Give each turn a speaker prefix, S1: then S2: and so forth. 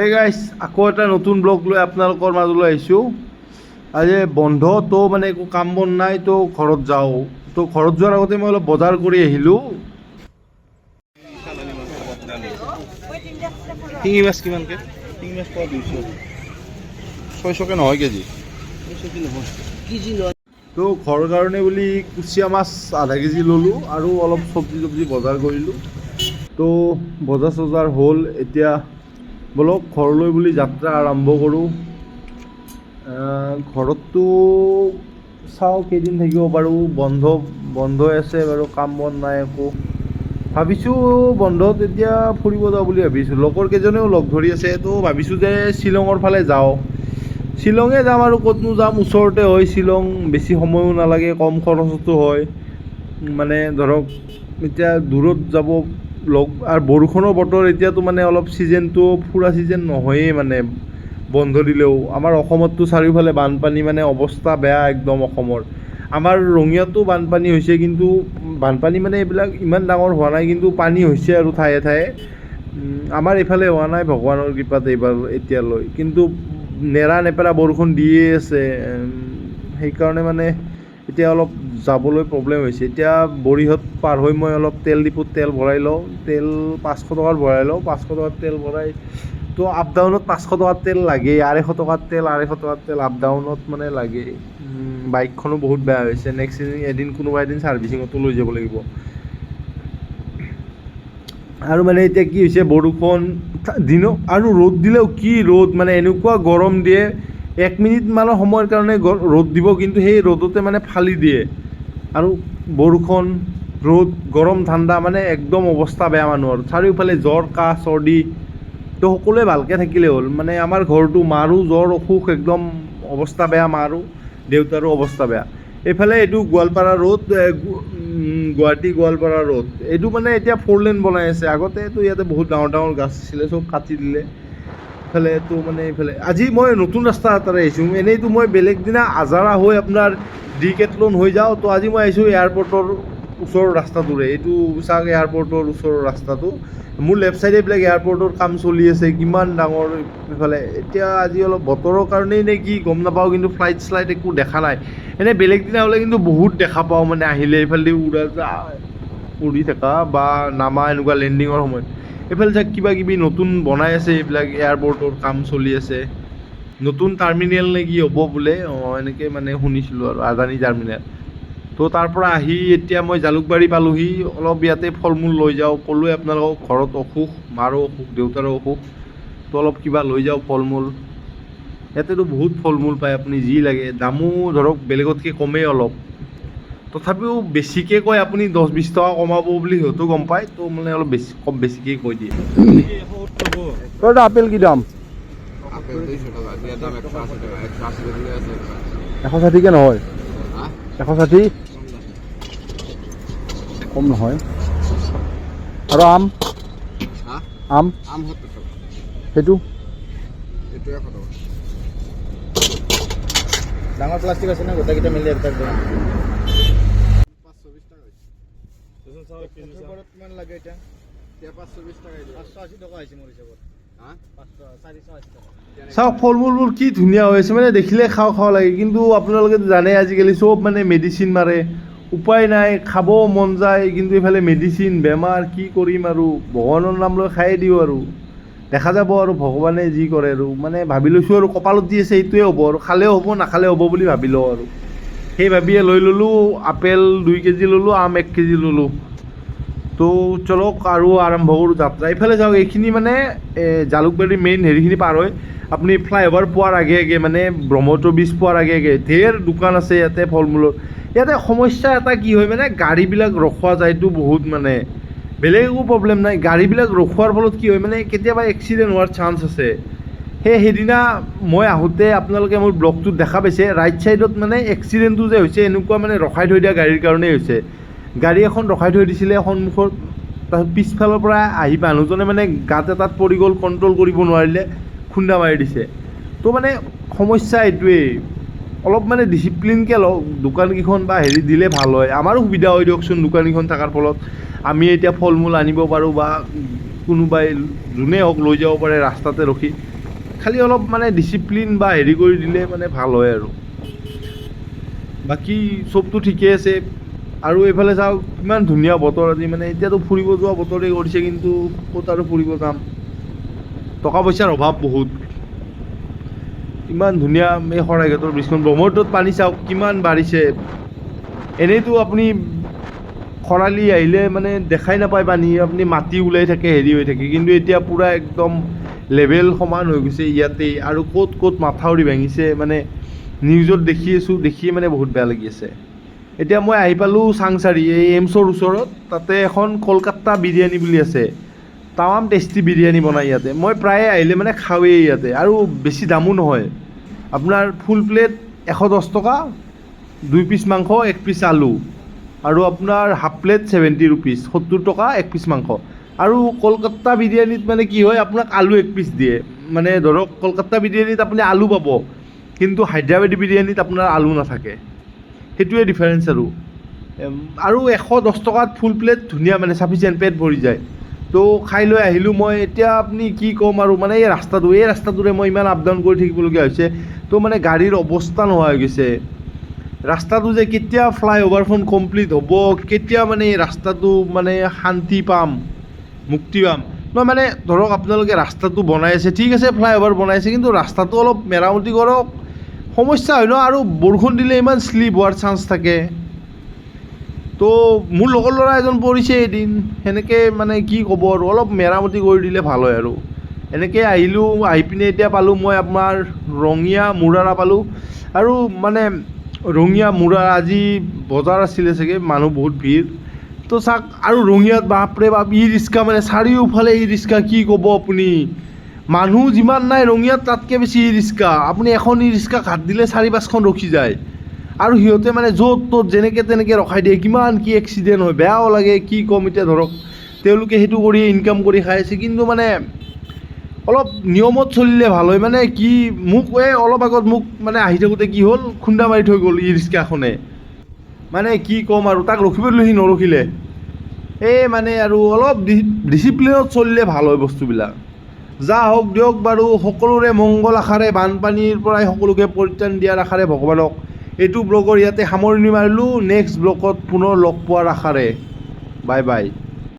S1: এই গাইছ আকৌ এটা নতুন ব্লগ লৈ আপোনালোকৰ মাজলৈ আহিছোঁ। আজি বন্ধ তো মানে একো কাম বন নাই, তো ঘৰত যাওঁ। তো ঘৰত যোৱাৰ আগতে মই অলপ বজাৰ কৰি আহিলোঁ।
S2: শিঙি মাছ কিমানকে? শিঙি মাছ পোৱা 200,
S1: 600কে নহয় কেজি।
S2: 600 নহয় কেজি লয়।
S1: তো ঘৰৰ কাৰণে বুলি কুচিয়া মাছ আধা কেজি ল'লোঁ আৰু অলপ চব্জি বজাৰ কৰিলোঁ। তো বজাৰ চজাৰ হ'ল, এতিয়া বলক ঘৰলৈ বুলি যাত্ৰা আৰম্ভ কৰোঁ। ঘৰততো চাওঁ কেইদিন থাকিব পাৰোঁ, বন্ধই আছে বাৰু, কাম বন নাই একো। ভাবিছোঁ বন্ধত এতিয়া ফুৰিব যাওঁ বুলি ভাবিছোঁ। লগৰ কেইজনেও লগ ধৰি আছে, তো ভাবিছোঁ যে শ্বিলঙৰ ফালে যাওঁ। শ্বিলঙে যাম আৰু ক'তনো যাম, ওচৰতে হয় শ্বিলং, বেছি সময়ো নালাগে, কম খৰচতো হয়। মানে ধৰক এতিয়া দূৰত যাব আৰু বৰষুণৰ বতৰ, এতিয়াতো মানে অলপ ছিজনটো ফুৰা ছিজন নহয়েই মানে বন্ধ দিলেও। আমাৰ অসমততো চাৰিওফালে বানপানী, মানে অৱস্থা বেয়া একদম অসমৰ। আমাৰ ৰঙিয়াতো বানপানী হৈছে, কিন্তু বানপানী মানে এইবিলাক ইমান ডাঙৰ হোৱা নাই, কিন্তু পানী হৈছে আৰু ঠায়ে ঠায়ে। আমাৰ এইফালে হোৱা নাই ভগৱানৰ কৃপাত এইবাৰ এতিয়ালৈ, কিন্তু নেৰা নেপেৰা বৰষুণ দিয়ে আছে। সেইকাৰণে মানে এতিয়া অলপ যাবলৈ প্ৰব্লেম হৈছে। এতিয়া বৰিহত পাৰ হৈ মই অলপ তেল ডিপুত তেল ভৰাই লওঁ। তেল 500 টকাৰ ভৰাই লওঁ। 500 টকাৰ তেল ভৰাই তো আপ ডাউনত 500 টকাৰ তেল লাগেই। 250 টকাৰ তেল আপ ডাউনত মানে লাগেই। বাইকখনো বহুত বেয়া হৈছে। নেক্সট এদিন কোনোবা এদিন ছাৰ্ভিচিঙতো লৈ যাব লাগিব। আৰু মানে এতিয়া কি হৈছে, বৰষুণ দিনত আৰু ৰ'দ দিলেও কি ৰ'দ, মানে এনেকুৱা গৰম দিয়ে। 1 মিনিটমানৰ সময়ৰ কাৰণে ৰ'দ দিব, কিন্তু সেই ৰ'দতে মানে ফালি দিয়ে। আৰু বৰষুণ, ৰ'দ, গৰম, ঠাণ্ডা, মানে একদম অৱস্থা বেয়া মানুহৰ। চাৰিওফালে জ্বৰ, কাহ, চৰ্দি। তো সকলোৱে ভালকৈ থাকিলে হ'ল। মানে আমাৰ ঘৰটো মাৰো জ্বৰ, অসুখ, একদম অৱস্থা বেয়া মাৰো, দেউতাৰো অৱস্থা বেয়া। এইফালে এইটো গোৱালপাৰা ৰোড, গুৱাহাটী গোৱালপাৰা ৰোড, এইটো মানে এতিয়া 4 লেন বনাই আছে। আগতেতো ইয়াতে বহুত ডাঙৰ ডাঙৰ গাছ আছিলে, চব কাটি দিলে। এইফালেতো মানে এইফালে আজি মই নতুন ৰাস্তা এটাৰে আহিছোঁ। এনেইতো মই বেলেগ দিনা আজাৰা হৈ আপোনাৰ ডিকেথলন হৈ যাওঁ। তো আজি মই আহিছোঁ এয়াৰপৰ্টৰ ওচৰৰ ৰাস্তাটোৰে। এইটো চাওক এয়াৰপৰ্টৰ ওচৰৰ ৰাস্তাটো। মোৰ লেফ্ট চাইডে এইবিলাক এয়াৰপৰ্টৰ কাম চলি আছে, কিমান ডাঙৰ এইফালে। এতিয়া আজি অলপ বতৰৰ কাৰণেই নে কি গম নাপাওঁ, কিন্তু ফ্লাইট শ্লাইট একো দেখা নাই। এনেই বেলেগ দিনা হ'লে কিন্তু বহুত দেখা পাওঁ, মানে আহিলে এইফালেদি উৰি থকা বা নামা, এনেকুৱা লেণ্ডিঙৰ সময়ত। এইফালে চাওক কিবা কিবি নতুন বনাই আছে, এইবিলাক এয়াৰপৰ্টৰ কাম চলি আছে। নতুন টাৰ্মিনেল নে কি হ'ব বোলে, এনেকৈ মানে শুনিছিলোঁ আৰু, আদানী টাৰ্মিনেল। তো তাৰ পৰা আহি এতিয়া মই জালুকবাৰী পালোঁহি। অলপ ইয়াতে ফল মূল লৈ যাওঁ, ক'লোৱে আপোনালোকক ঘৰত অসুখ, মাৰো অসুখ, দেউতাৰো অসুখ। তো অলপ কিবা লৈ যাওঁ ফল মূল। ইয়াতেতো বহুত ফল মূল পায়, আপুনি যি লাগে। দামো ধৰক বেলেগতকৈ কমেই অলপ, তথাপিও বেছিকৈ কয় আপুনি 10-20 টকা কমাব বুলি, সিহঁতো গম পায়। তো মানে অলপ বেছিকৈ কৈ দিয়ে। তোৰ আপেল কি দাম? 160কে নহয়, 160 কম নহয়। আৰু আম, আম সেইটো
S2: ডাঙৰ প্লাষ্টিক আছে না, গোটেইকেইটা মিলি এটা দাম 520 টাকা। কিমান লাগে এতিয়া? 520 টাকা, 580 টকা হৈছে মোৰ হিচাপত।
S1: চাওক ফল মূলবোৰ কি ধুনীয়া হৈ আছে, মানে দেখিলে খাওঁ খাওঁ লাগে। কিন্তু আপোনালোকে জানে আজিকালি চব মানে মেডিচিন মাৰে। উপায় নাই, খাব মন যায়, কিন্তু এইফালে মেডিচিন, বেমাৰ, কি কৰিম আৰু। ভগৱানৰ নাম লৈ খায়ে দিওঁ আৰু, দেখা যাব আৰু ভগৱানে যি কৰে আৰু। মানে ভাবি লৈছোঁ আৰু কপালত যি আছে সেইটোৱে হ'ব আৰু, খালেও হ'ব নাখালেও হ'ব বুলি ভাবি লওঁ আৰু। সেই ভাবিয়ে লৈ ল'লোঁ। আপেল 2 কেজি ল'লোঁ, আম 1 কেজি ল'লোঁ। তো চলক আৰু আৰম্ভ কৰোঁ যাত্ৰা। এইফালে যাওক, এইখিনি মানে জালুকবাৰীৰ মেইন হেৰিখিনি পাৰ হৈ আপুনি ফ্লাইঅভাৰ পোৱাৰ আগে আগে, মানে ব্ৰহ্মপুত্ৰ ব্ৰীজ পোৱাৰ আগে আগে ঢেৰ দোকান আছে ইয়াতে ফল মূলৰ। ইয়াতে সমস্যা এটা কি হয়, মানে গাড়ীবিলাক ৰখোৱা যায়তো বহুত, মানে বেলেগ একো প্ৰব্লেম নাই। গাড়ীবিলাক ৰখোৱাৰ ফলত কি হয়, মানে কেতিয়াবা এক্সিডেণ্ট হোৱাৰ চান্স আছে। সেইদিনা মই আহোঁতে আপোনালোকে মোৰ ব্লগটোত দেখা পাইছে, ৰাইট ছাইডত মানে এক্সিডেণ্টটো যে হৈছে, এনেকুৱা মানে ৰখাই থৈ দিয়া গাড়ীৰ কাৰণেই হৈছে। গাড়ী এখন ৰখাই থৈ দিছিলে সন্মুখত, তাৰপিছত পিছফালৰ পৰা আহি মানুহজনে মানে গাঁত এটাত পৰি গ'ল, কণ্ট্ৰল কৰিব নোৱাৰিলে, খুন্দা মাৰি দিছে। তো মানে সমস্যা এইটোৱেই, অলপ মানে ডিচিপ্লিনকৈ লওক দোকানকেইখন, বা হেৰি দিলে ভাল হয়। আমাৰো সুবিধা হয় দিয়কচোন, দোকানকেইখন থকাৰ ফলত আমি এতিয়া ফল মূল আনিব পাৰোঁ, বা কোনোবাই যোনে হওক লৈ যাব পাৰে ৰাস্তাতে ৰখি, খালি অলপ মানে ডিচিপ্লিন বা হেৰি কৰি দিলে মানে ভাল হয় আৰু। বাকী চবটো ঠিকে আছে। আৰু এইফালে চাওক কিমান ধুনীয়া বতৰ আজি, মানে এতিয়াতো ফুৰিব যোৱা বতৰেই কৰিছে, কিন্তু ক'ত আৰু ফুৰিব যাম, টকা পইচাৰ অভাৱ বহুত। ইমান ধুনীয়া এই শৰাইঘাটৰ ব্ৰিজখন, ব্ৰহ্মপুত্ৰত পানী চাওক কিমান বাঢ়িছে। এনেইতো আপুনি খৰালি আহিলে মানে দেখাই নাপায় পানী, আপুনি মাটি ওলাই থাকে হেৰি হৈ থাকে, কিন্তু এতিয়া পূৰা একদম লেভেল সমান হৈ গৈছে ইয়াতেই। আৰু ক'ত ক'ত মাথাউৰি ভাঙিছে মানে নিউজত দেখি আছোঁ, দেখিয়ে মানে বহুত বেয়া লাগি আছে। এতিয়া মই আহি পালোঁ চাংচাৰি, এই এইমছৰ ওচৰত, তাতে এখন কলকাতা বিৰিয়ানী বুলি আছে, তামাম টেষ্টি বিৰিয়ানী বনায় ইয়াতে। মই প্ৰায়ে আহিলে মানে খাওঁৱেই ইয়াতে, আৰু বেছি দামো নহয়। আপোনাৰ ফুল প্লেট 110 টকা, 2 পিচ মাংস 1 পিচ আলু, আৰু আপোনাৰ হাফ প্লেট 70 ৰুপিজ, 70 টকা 1 পিচ মাংস। আৰু কলকাতা বিৰিয়ানীত মানে কি হয়, আপোনাক আলু 1 পিচ দিয়ে। মানে ধৰক কলকাতা বিৰিয়ানীত আপুনি আলু পাব, কিন্তু হায়দৰাবাদী বিৰিয়ানীত আপোনাৰ আলু নাথাকে, সেইটোৱে ডিফাৰেঞ্চ আৰু। আৰু 110 টকাত ফুল প্লেট ধুনীয়া, মানে চাফিচিয়েণ্ট, পেট ভৰি যায়। তো খাই লৈ আহিলোঁ মই। এতিয়া আপুনি কি ক'ম আৰু, মানে এই ৰাস্তাটোৰে মই ইমান আপ ডাউন কৰি থাকিবলগীয়া হৈছে। তো মানে গাড়ীৰ অৱস্থা নোহোৱা হৈ গৈছে। ৰাস্তাটো যে কেতিয়া ফ্লাইঅভাৰখন কমপ্লিট হ'ব, কেতিয়া মানে এই ৰাস্তাটো মানে শান্তি পাম, মুক্তি পাম। নহয় মানে ধৰক আপোনালোকে ৰাস্তাটো বনাই আছে, ঠিক আছে, ফ্লাইঅভাৰ বনাই আছে, কিন্তু ৰাস্তাটো অলপ মেৰামতি কৰক। সমস্যা হয় ন, আৰু বৰষুণ দিলে ইমান শ্লিপ হোৱাৰ চান্স থাকে। তো মোৰ লগৰ ল'ৰা এজন পৰিছে এদিন, সেনেকৈ মানে কি ক'ব আৰু, অলপ মেৰামতি কৰি দিলে ভাল হয় আৰু। এনেকৈ আহিলোঁ, আহি পিনে এতিয়া পালোঁ মই আপোনাৰ ৰঙিয়া মুৰাৰা পালোঁ। আৰু মানে ৰঙিয়া মুৰাৰা আজি বজাৰ আছিলে চাগে, মানুহ বহুত ভিৰ। তো চাওক, আৰু ৰঙিয়াত বাপৰে বাপ ই ৰিক্সা, মানে চাৰিওফালে ই ৰিক্সা, কি ক'ব আপুনি। মানুহ যিমান নাই ৰঙিয়াত, তাতকৈ বেছি ই ৰিক্সা। আপুনি এখন ই ৰিক্সা ঘাট দিলে 4-5খন ৰখি যায়। আৰু সিহঁতে মানে য'ত ত'ত যেনেকৈ তেনেকৈ ৰখাই দিয়ে, কিমান কি এক্সিডেণ্ট হয়, বেয়াও লাগে। কি ক'ম এতিয়া, ধৰক তেওঁলোকে সেইটো কৰি ইনকাম কৰি খাই আছে, কিন্তু মানে অলপ নিয়মত চলিলে ভাল হয়। মানে কি, মোক অলপ আগত মোক মানে আহি থাকোঁতে কি হ'ল, খুন্দা মাৰি থৈ গ'ল ই ৰিক্সাখনে। মানে কি ক'ম আৰু, তাক ৰখিব দিলোঁ, সি নৰখিলে। মানে আৰু অলপ ডিচিপ্লিনত চলিলে ভাল হয় বস্তুবিলাক। যা হওক দিয়ক বাৰু, সকলোৰে মংগল আশাৰে, বানপানীৰ পৰাই সকলোকে পৰিত্ৰাণ দিয়াৰ আশাৰে ভগৱানক এইটো ব্লগৰ ইয়াতে সামৰণি মাৰিলোঁ। নেক্সট ব্লগত পুনৰ লগ পোৱাৰ আশাৰে, বাই বাই।